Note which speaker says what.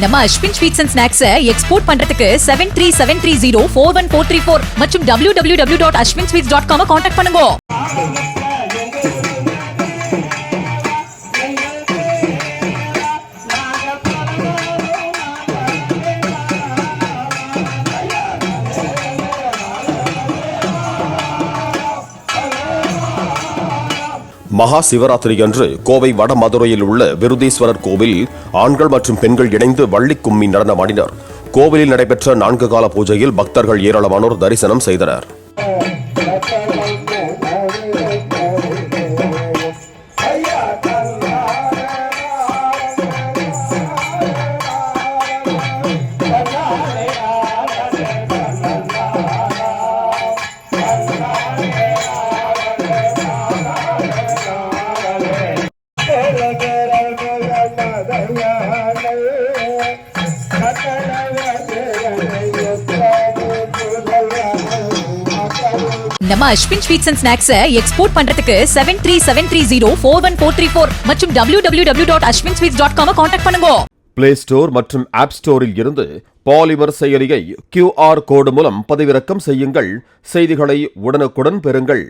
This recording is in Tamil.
Speaker 1: நம்ம Ashwin sweets and snacks export பண்றதுக்கு 7373041434 மற்றும் www.ashwinsweets.com கான்டாக்ட் பண்ணுங்க.
Speaker 2: மகா சிவராத்திரி அன்று கோவை வடமதுரையில் உள்ள விருதீஸ்வரர் கோவில் ஆண்கள் மற்றும் பெண்கள் இணைந்து வள்ளி கும்மி நடனமாடினர். கோவிலில் நடைபெற்ற 4 கால பூஜையில் பக்தர்கள் ஏராளமானோர் தரிசனம் செய்தனர்.
Speaker 1: நம்ம Ashwin sweets and snacks export பண்றதுக்கு 7373041434 மற்றும் www.ashwinsweets.com கான்டாக்ட் பண்ணுங்க.
Speaker 2: பிளே ஸ்டோர் மற்றும் ஆப் ஸ்டோரில் இருந்து பாலிமர் செயலியை QR கோடு மூலம் பதிவிறக்கம் செய்யுங்கள். செய்திகளை உடனுக்குடன் பெறுங்கள்.